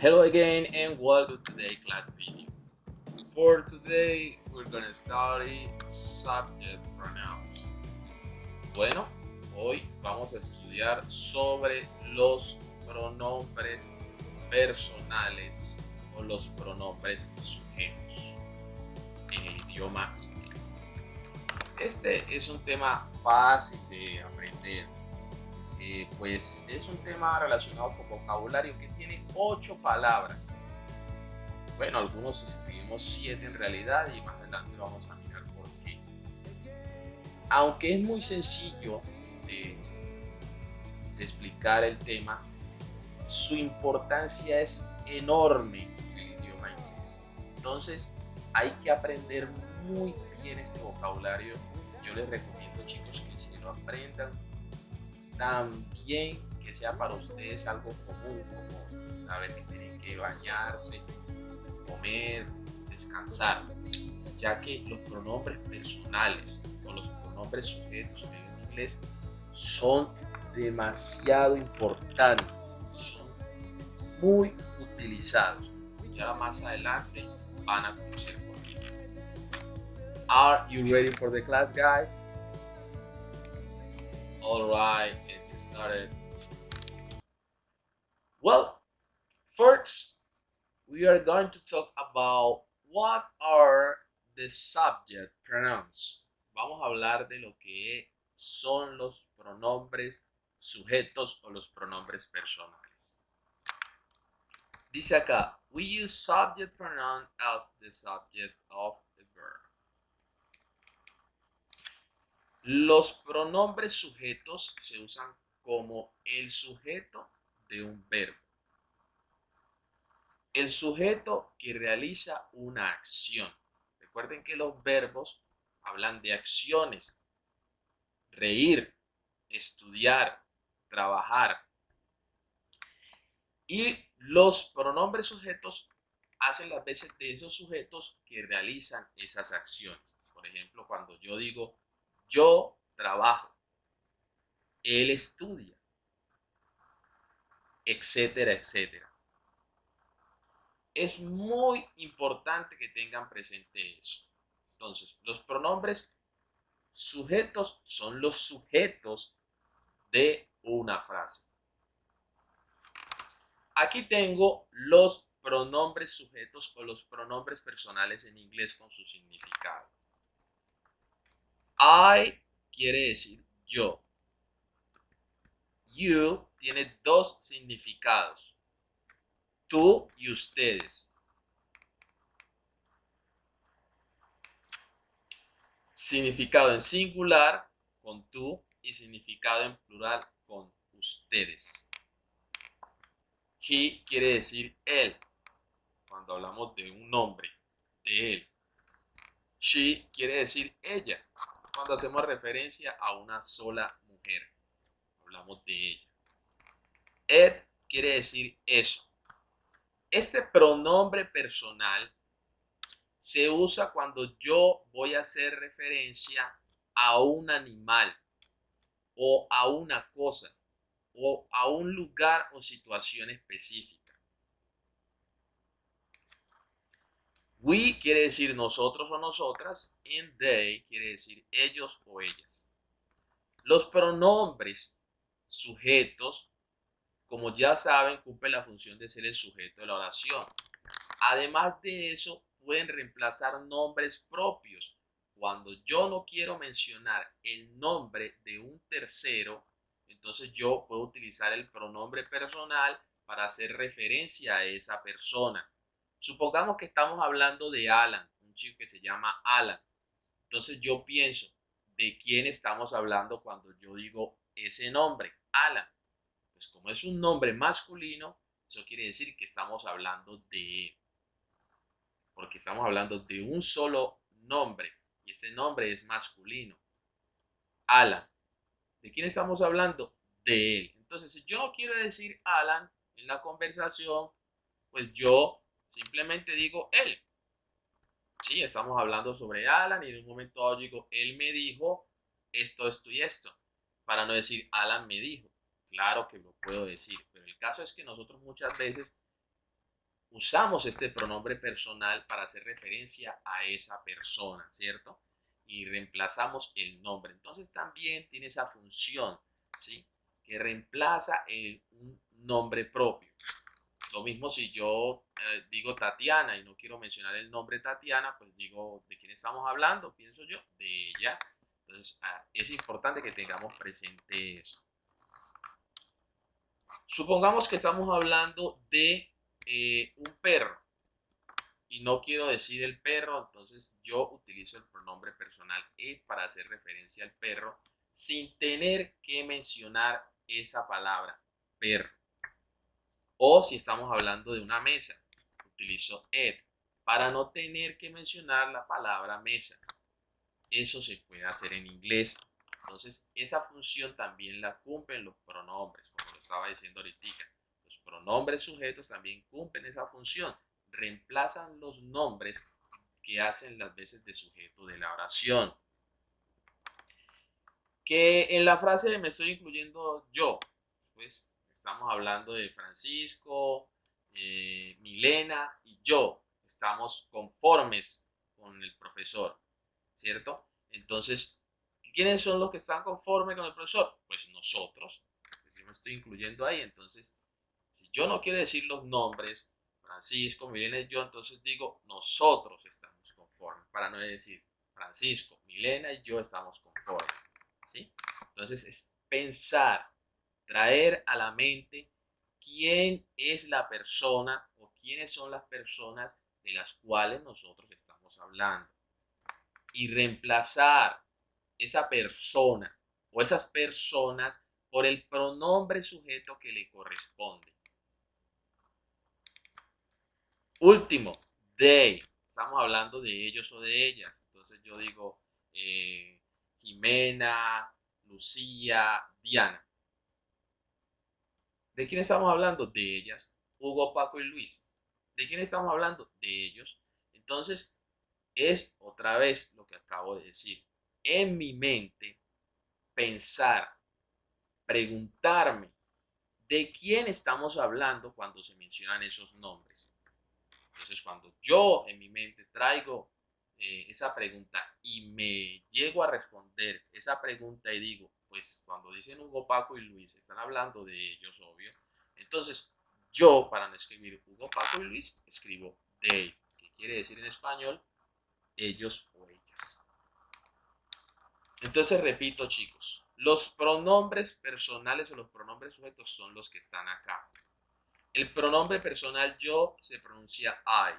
Hello again and welcome to today's class video. For today, we're gonna study subject pronouns. Bueno, hoy vamos a estudiar sobre los pronombres personales o los pronombres sujetos en el idioma inglés. Este es un tema fácil de aprender, pues es un tema relacionado con vocabulario que tiene 8 palabras. Bueno, algunos escribimos 7 en realidad y más adelante vamos a mirar por qué. Aunque es muy sencillo de, de explicar el tema, su importancia es enorme en el idioma inglés. Entonces hay que aprender muy bien este vocabulario. Yo les recomiendo, chicos, que se lo aprendan también, que sea para ustedes algo común, como saber que tienen que bañarse, comer, descansar, ya que los pronombres personales o los pronombres sujetos en el inglés son demasiado importantes, son muy utilizados. Y ahora más adelante van a conocer por qué. Are you ready for the class, guys? All right, let's get started. Well, first, we are going to talk about what are the subject pronouns. Vamos a hablar de lo que son los pronombres sujetos o los pronombres personales. Dice acá, we use subject pronoun as the subject of the verb. Los pronombres sujetos se usan como el sujeto de un verbo. El sujeto que realiza una acción. Recuerden que los verbos hablan de acciones. Reír, estudiar, trabajar. Y los pronombres sujetos hacen las veces de esos sujetos que realizan esas acciones. Por ejemplo, cuando yo digo, yo trabajo, él estudia, etcétera, etcétera. Es muy importante que tengan presente eso. Entonces, los pronombres sujetos son los sujetos de una frase. Aquí tengo los pronombres sujetos o los pronombres personales en inglés con su significado. I quiere decir yo. You tiene dos significados. Tú y ustedes. Significado en singular con tú y significado en plural con ustedes. He quiere decir él cuando hablamos de un nombre, de él. She quiere decir ella cuando hacemos referencia a una sola mujer. Hablamos de ella. It quiere decir eso. Este pronombre personal se usa cuando yo voy a hacer referencia a un animal o a una cosa o a un lugar o situación específica. We quiere decir nosotros o nosotras, and they quiere decir ellos o ellas. Los pronombres sujetos, como ya saben, cumplen la función de ser el sujeto de la oración. Además de eso, pueden reemplazar nombres propios. Cuando yo no quiero mencionar el nombre de un tercero, entonces yo puedo utilizar el pronombre personal para hacer referencia a esa persona. Supongamos que estamos hablando de Alan, un chico que se llama Alan. Entonces yo pienso, ¿de quién estamos hablando cuando yo digo ese nombre, Alan? Pues como es un nombre masculino, eso quiere decir que estamos hablando de él. Porque estamos hablando de un solo nombre y ese nombre es masculino. Alan. ¿De quién estamos hablando? De él. Entonces, si yo no quiero decir Alan en la conversación, pues yo simplemente digo él. Sí, estamos hablando sobre Alan y en un momento dado digo, él me dijo esto y esto. Para no decir Alan me dijo. Claro que lo puedo decir, pero el caso es que nosotros muchas veces usamos este pronombre personal para hacer referencia a esa persona, ¿cierto? Y reemplazamos el nombre. Entonces también tiene esa función, ¿sí? Que reemplaza un nombre propio. Lo mismo si yo digo Tatiana y no quiero mencionar el nombre Tatiana, pues digo, ¿de quién estamos hablando? Pienso yo, de ella. Entonces es importante que tengamos presente eso. Supongamos que estamos hablando de un perro y no quiero decir el perro, entonces yo utilizo el pronombre personal it para hacer referencia al perro sin tener que mencionar esa palabra perro. O si estamos hablando de una mesa, utilizo it para no tener que mencionar la palabra mesa. Eso se puede hacer en inglés. Entonces, esa función también la cumplen los pronombres, como lo estaba diciendo ahorita. Los pronombres sujetos también cumplen esa función. Reemplazan los nombres que hacen las veces de sujeto de la oración. Que en la frase me estoy incluyendo yo. Pues estamos hablando de Francisco, Milena y yo. Estamos conformes con el profesor, ¿cierto? Entonces, ¿quiénes son los que están conformes con el profesor? Pues nosotros. Yo me estoy incluyendo ahí. Entonces, si yo no quiero decir los nombres, Francisco, Milena y yo, entonces digo, nosotros estamos conformes. Para no decir Francisco, Milena y yo estamos conformes. ¿Sí? Entonces, es pensar, traer a la mente quién es la persona o quiénes son las personas de las cuales nosotros estamos hablando. Y reemplazar esa persona o esas personas por el pronombre sujeto que le corresponde. Último, they. Estamos hablando de ellos o de ellas. Entonces yo digo Jimena, Lucía, Diana. ¿De quién estamos hablando? De ellas. Hugo, Paco y Luis. ¿De quién estamos hablando? De ellos. Entonces, es otra vez lo que acabo de decir. En mi mente, pensar, preguntarme de quién estamos hablando cuando se mencionan esos nombres. Entonces, cuando yo en mi mente traigo esa pregunta y me llego a responder esa pregunta y digo, pues cuando dicen Hugo, Paco y Luis, están hablando de ellos, obvio. Entonces, yo, para no escribir Hugo, Paco y Luis, escribo they, que quiere decir en español ellos o ellas. Entonces, repito, chicos, los pronombres personales o los pronombres sujetos son los que están acá. El pronombre personal yo se pronuncia I.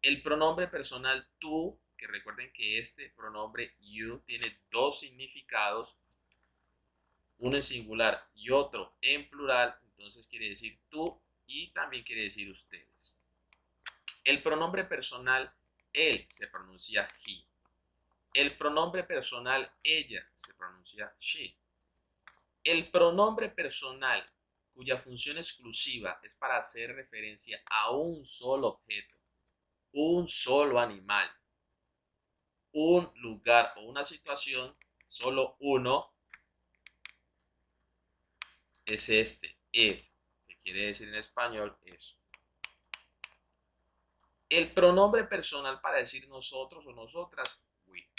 El pronombre personal tú, que recuerden que este pronombre you tiene dos significados, uno en singular y otro en plural, entonces quiere decir tú y también quiere decir ustedes. El pronombre personal él se pronuncia he. El pronombre personal ella se pronuncia she. El pronombre personal cuya función exclusiva es para hacer referencia a un solo objeto, un solo animal, un lugar o una situación, solo uno, es este, it, que quiere decir en español eso. El pronombre personal para decir nosotros o nosotras, we.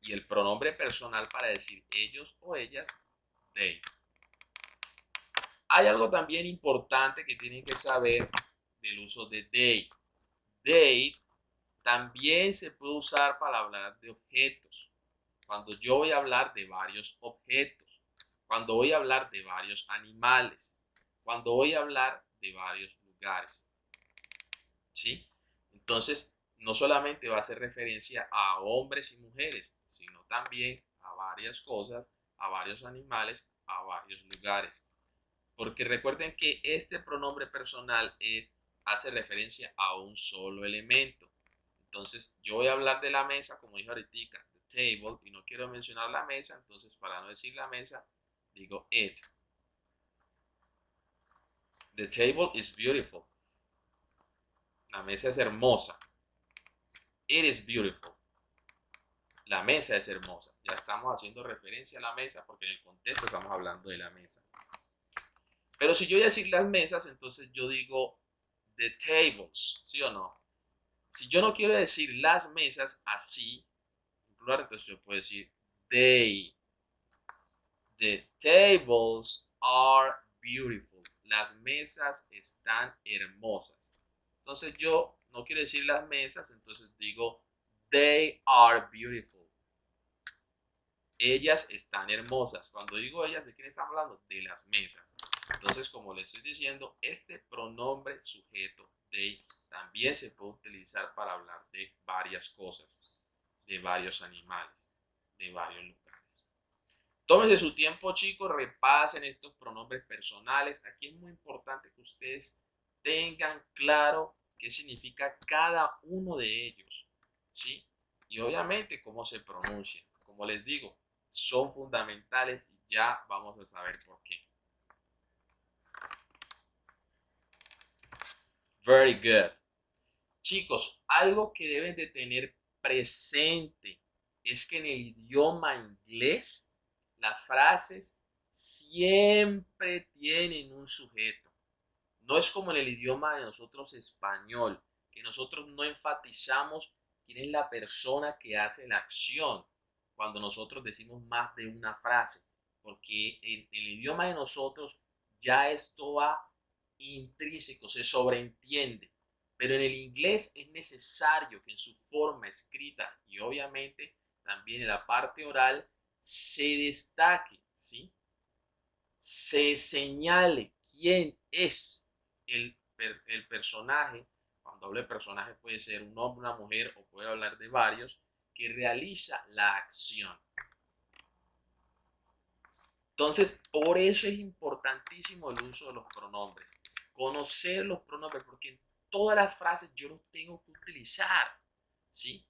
Y el pronombre personal para decir ellos o ellas, they. Hay algo también importante que tienen que saber del uso de they. They también se puede usar para hablar de objetos. Cuando yo voy a hablar de varios objetos, cuando voy a hablar de varios animales, cuando voy a hablar de varios lugares. ¿Sí? Entonces, no solamente va a hacer referencia a hombres y mujeres, sino también a varias cosas, a varios animales, a varios lugares. Porque recuerden que este pronombre personal hace referencia a un solo elemento. Entonces, yo voy a hablar de la mesa, como dije ahorita, the table, y no quiero mencionar la mesa, entonces para no decir la mesa, digo it. The table is beautiful. La mesa es hermosa. It is beautiful. La mesa es hermosa. Ya estamos haciendo referencia a la mesa porque en el contexto estamos hablando de la mesa. Pero si yo voy a decir las mesas, entonces yo digo the tables, ¿sí o no? Si yo no quiero decir las mesas así, en plural, entonces yo puedo decir they. The tables are beautiful. Las mesas están hermosas. Entonces yo no quiero decir las mesas, entonces digo they are beautiful. Ellas están hermosas. Cuando digo ellas, ¿de quién estamos hablando? De las mesas. Entonces, como les estoy diciendo, este pronombre sujeto they también se puede utilizar para hablar de varias cosas, de varios animales, de varios lugares. Tómense su tiempo, chicos, repasen estos pronombres personales. Aquí es muy importante que ustedes tengan claro qué significa cada uno de ellos, ¿sí? Y obviamente cómo se pronuncian. Como les digo, son fundamentales y ya vamos a saber por qué. Very good. Chicos, algo que deben de tener presente es que en el idioma inglés las frases siempre tienen un sujeto. No es como en el idioma de nosotros español, que nosotros no enfatizamos quién es la persona que hace la acción cuando nosotros decimos más de una frase, porque en el idioma de nosotros ya esto va intrínseco, se sobreentiende. Pero en el inglés es necesario que en su forma escrita y obviamente también en la parte oral se destaque, ¿sí? Se señale quién es el personaje. Cuando hablo de personaje puede ser un hombre, una mujer o puede hablar de varios que realiza la acción. Entonces, por eso es importantísimo el uso de los pronombres. Conocer los pronombres, porque en todas las frases yo los tengo que utilizar, ¿sí?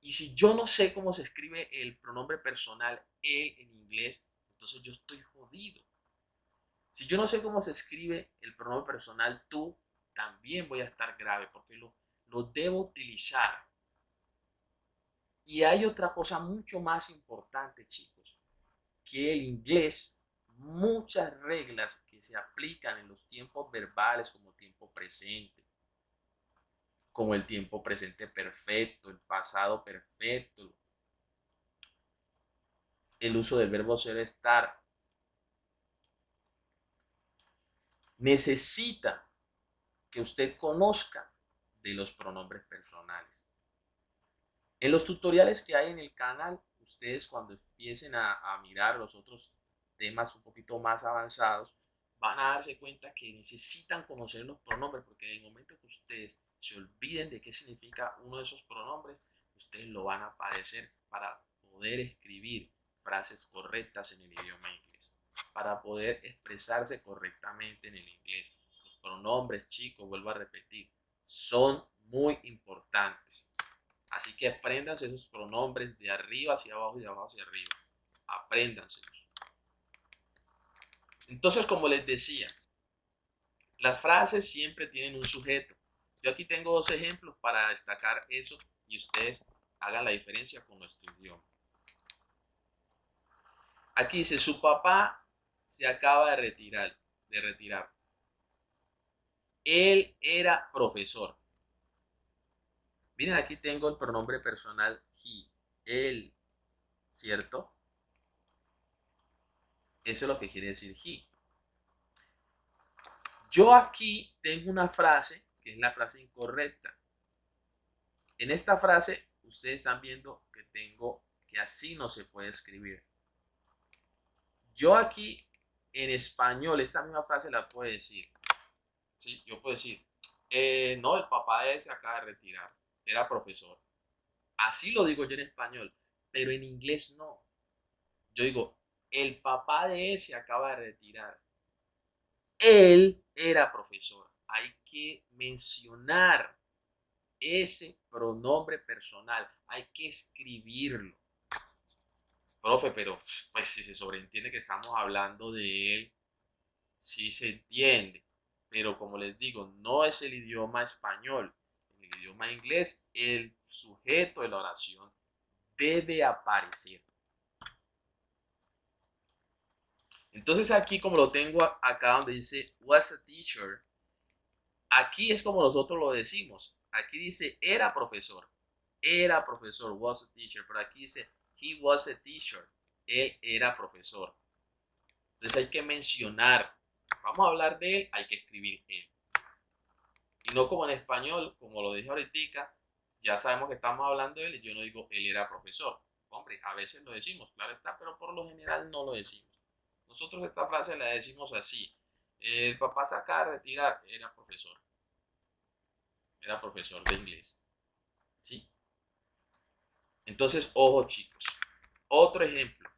Y si yo no sé cómo se escribe el pronombre personal, él en inglés, entonces yo estoy jodido. Si yo no sé cómo se escribe el pronombre personal tú, también voy a estar grave porque lo debo utilizar. Y hay otra cosa mucho más importante, chicos, que el inglés, muchas reglas que se aplican en los tiempos verbales como tiempo presente, como el tiempo presente perfecto, el pasado perfecto, el uso del verbo ser estar, necesita que usted conozca de los pronombres personales. En los tutoriales que hay en el canal, ustedes cuando empiecen a mirar los otros temas un poquito más avanzados, van a darse cuenta que necesitan conocer los pronombres, porque en el momento que ustedes se olviden de qué significa uno de esos pronombres, ustedes lo van a padecer para poder escribir frases correctas en el idioma inglés, para poder expresarse correctamente en el inglés. Los pronombres, chicos, vuelvo a repetir, son muy importantes. Así que apréndanse esos pronombres de arriba hacia abajo y de abajo hacia arriba. Apréndanselos. Entonces, como les decía, las frases siempre tienen un sujeto. Yo aquí tengo dos ejemplos para destacar eso y ustedes hagan la diferencia con nuestro idioma. Aquí dice, su papá se acaba de retirar. Él era profesor. Miren, aquí tengo el pronombre personal he, él, ¿cierto? Eso es lo que quiere decir he. Yo aquí tengo una frase que es la frase incorrecta. En esta frase ustedes están viendo que tengo que así no se puede escribir. Yo aquí en español esta misma frase la puedo decir. ¿Sí? Yo puedo decir, no, el papá de él se acaba de retirar, era profesor. Así lo digo yo en español, pero en inglés no. Yo digo, el papá de él se acaba de retirar. Él era profesor. Hay que mencionar ese pronombre personal. Hay que escribirlo. Profe, pero pues si se sobreentiende que estamos hablando de él, sí se entiende. Pero como les digo, no es el idioma español. En el idioma inglés, el sujeto de la oración debe aparecer. Entonces aquí como lo tengo acá donde dice was a teacher, Aquí es como nosotros lo decimos. Aquí dice era profesor. Era profesor, was a teacher. Pero aquí dice he was a teacher. Él era profesor. Entonces hay que mencionar. Vamos a hablar de él, hay que escribir él. Y no como en español, como lo dije ahorita, ya sabemos que estamos hablando de él y yo no digo él era profesor. Hombre, a veces lo decimos, claro está, pero por lo general no lo decimos. Nosotros esta frase la decimos así. El papá se acaba de retirar, era profesor de inglés. ¿Sí? Entonces, ojo chicos. Otro ejemplo.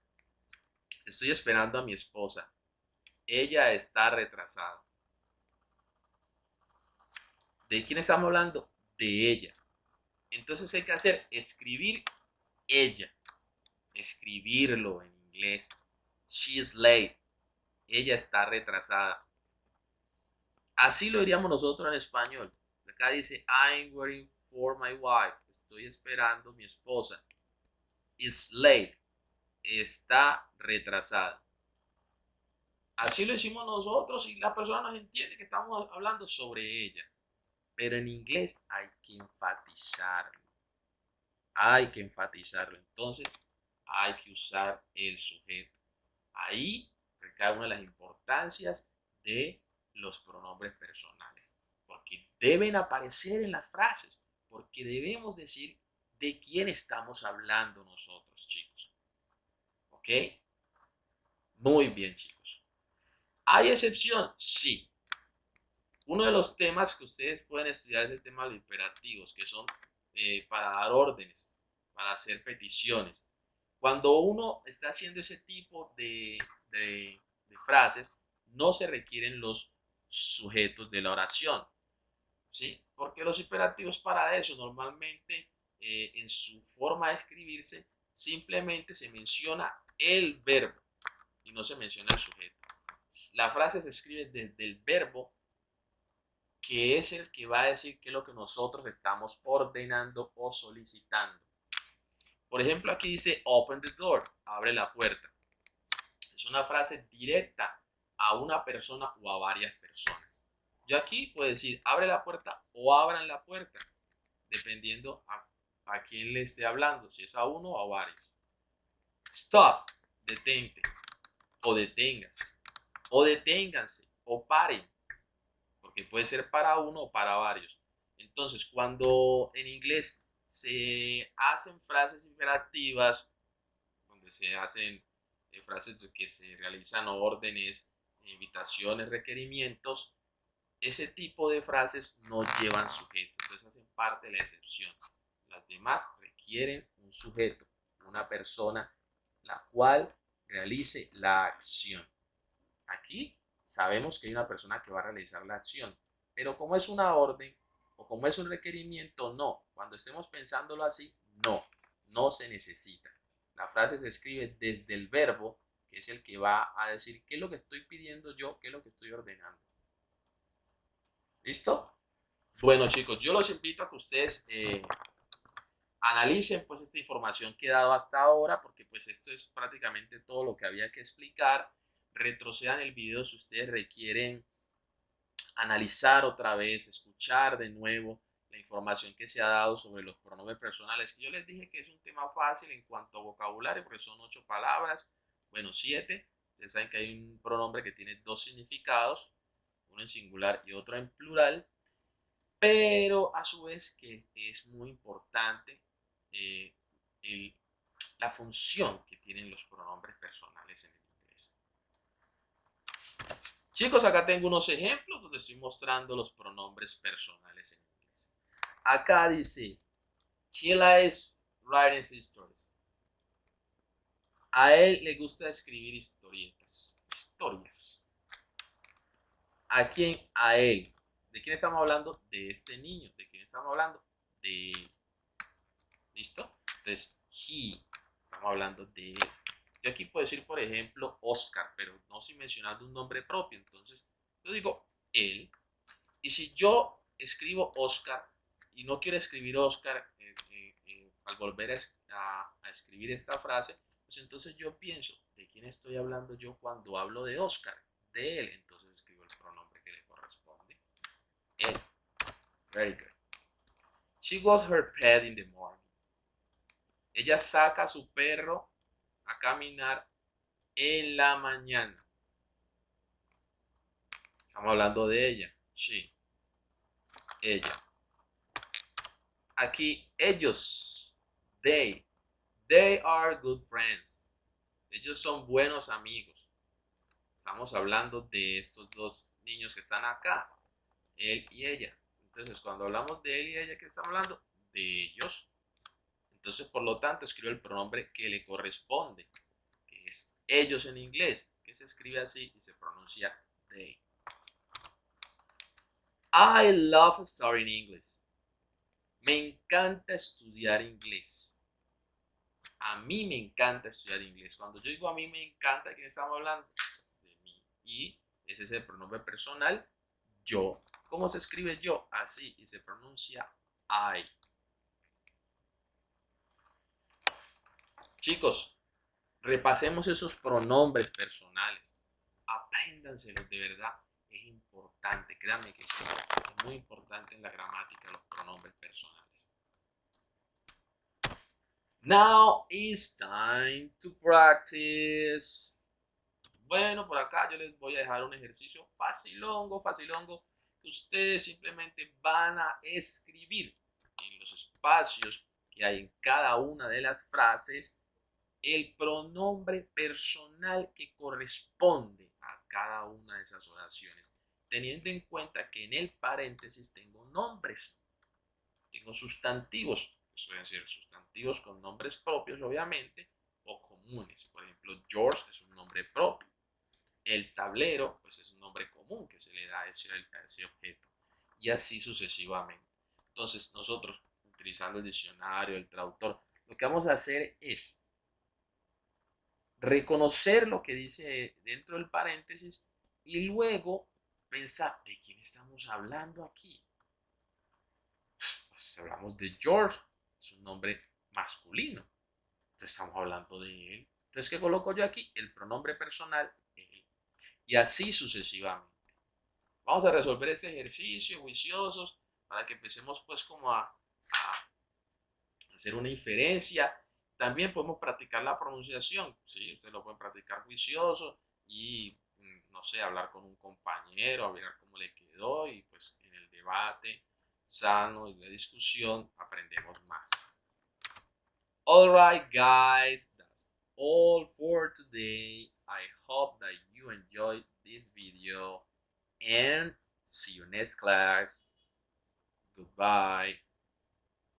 Estoy esperando a mi esposa. Ella está retrasada. ¿De quién estamos hablando? De ella. Entonces hay que hacer escribir ella. Escribirlo en inglés. She is late. Ella está retrasada. Así lo diríamos nosotros en español. Acá dice I'm waiting for my wife. Estoy esperando a mi esposa. Is late. Está retrasada. Así lo decimos nosotros y la persona nos entiende que estamos hablando sobre ella. Pero en inglés hay que enfatizarlo. Hay que enfatizarlo. Entonces hay que usar el sujeto. Ahí recae una de las importancias de los pronombres personales. Porque deben aparecer en las frases. Porque debemos decir de quién estamos hablando nosotros, chicos. ¿Ok? Muy bien, chicos. ¿Hay excepción? Sí. Uno de los temas que ustedes pueden estudiar es el tema de los imperativos, que son para dar órdenes, para hacer peticiones. Cuando uno está haciendo ese tipo de frases, no se requieren los sujetos de la oración, ¿sí? Porque los imperativos para eso normalmente en su forma de escribirse simplemente se menciona el verbo y no se menciona el sujeto. La frase se escribe desde el verbo que es el que va a decir qué es lo que nosotros estamos ordenando o solicitando. Por ejemplo, aquí dice open the door, abre la puerta. Es una frase directa a una persona o a varias personas. Yo aquí puedo decir abre la puerta o abran la puerta, dependiendo a quién le esté hablando, si es a uno o a varios. Stop, detente, o deténgase, o deténganse, o paren, porque puede ser para uno o para varios. Entonces, cuando en inglés se hacen frases imperativas, donde se hacen frases de que se realizan órdenes, invitaciones, requerimientos, ese tipo de frases no llevan sujeto, entonces hacen parte de la excepción. Las demás requieren un sujeto, una persona, la cual realice la acción. Aquí sabemos que hay una persona que va a realizar la acción, pero como es una orden o como es un requerimiento, no. Cuando estemos pensándolo así, no se necesita. La frase se escribe desde el verbo, que es el que va a decir qué es lo que estoy pidiendo yo, qué es lo que estoy ordenando. ¿Listo? Bueno, chicos, yo los invito a que ustedes analicen pues esta información que he dado hasta ahora, porque pues esto es prácticamente todo lo que había que explicar. Retrocedan el video si ustedes requieren analizar otra vez, escuchar de nuevo la información que se ha dado sobre los pronombres personales. Yo les dije que es un tema fácil en cuanto a vocabulario, porque son 8 palabras, bueno, 7. Ustedes saben que hay un pronombre que tiene 2 significados, uno en singular y otro en plural, pero a su vez que es muy importante eh, la función que tienen los pronombres personales en el inglés. Chicos, acá tengo unos ejemplos donde estoy mostrando los pronombres personales en inglés. Acá dice, he likes writing stories. A él le gusta escribir historietas. Historias. ¿A quién? A él. ¿De quién estamos hablando? De este niño. ¿De quién estamos hablando? De él. ¿Listo? Entonces, he. Estamos hablando de él. Yo aquí puedo decir, por ejemplo, Oscar, pero no estoy mencionando un nombre propio. Entonces, yo digo él. Y si yo escribo Oscar y no quiero escribir Oscar al volver a escribir esta frase, pues entonces yo pienso, ¿de quién estoy hablando yo cuando hablo de Oscar? De él. Entonces escribo el pronombre que le corresponde. Él. Very good. She walks her pet in the morning. Ella saca a su perro a caminar en la mañana. Estamos hablando de ella. She. Ella. Aquí ellos. They. They are good friends. Ellos son buenos amigos. Estamos hablando de estos dos niños que están acá. Él y ella. Entonces, cuando hablamos de él y ella, ¿qué estamos hablando? De ellos. Entonces, por lo tanto, escribo el pronombre que le corresponde, que es ellos en inglés, que se escribe así y se pronuncia they. I love studying English. Me encanta estudiar inglés. A mí me encanta estudiar inglés. Cuando yo digo a mí me encanta, ¿de quién estamos hablando? Pues de mí. Y ese es el pronombre personal, yo. ¿Cómo se escribe yo? Así, y se pronuncia I. Chicos, repasemos esos pronombres personales. Apréndanselos de verdad. Es importante, créanme que sí. Es muy importante en la gramática los pronombres personales. Now it's time to practice. Bueno, por acá yo les voy a dejar un ejercicio facilongo, que ustedes simplemente van a escribir en los espacios que hay en cada una de las frases el pronombre personal que corresponde a cada una de esas oraciones, teniendo en cuenta que en el paréntesis tengo nombres, tengo sustantivos, suelen ser sustantivos con nombres propios obviamente, o comunes. Por ejemplo, George es un nombre propio. El tablero, pues es un nombre común que se le da a ese objeto. Y así sucesivamente. Entonces, nosotros, utilizando el diccionario, el traductor, lo que vamos a hacer es reconocer lo que dice dentro del paréntesis y luego pensar, ¿de quién estamos hablando aquí? Pues hablamos de George, es un nombre masculino. Entonces estamos hablando de él. Entonces, ¿qué coloco yo aquí? El pronombre personal, él. Y así sucesivamente. Vamos a resolver este ejercicio, juiciosos, para que empecemos pues como a hacer una inferencia. También podemos practicar la pronunciación, ¿sí? Ustedes lo pueden practicar juicioso y, no sé, hablar con un compañero, a ver cómo le quedó y pues en el debate sano y la discusión aprendemos más. Alright guys, that's all for today. I hope that you enjoyed this video and see you next class. Goodbye.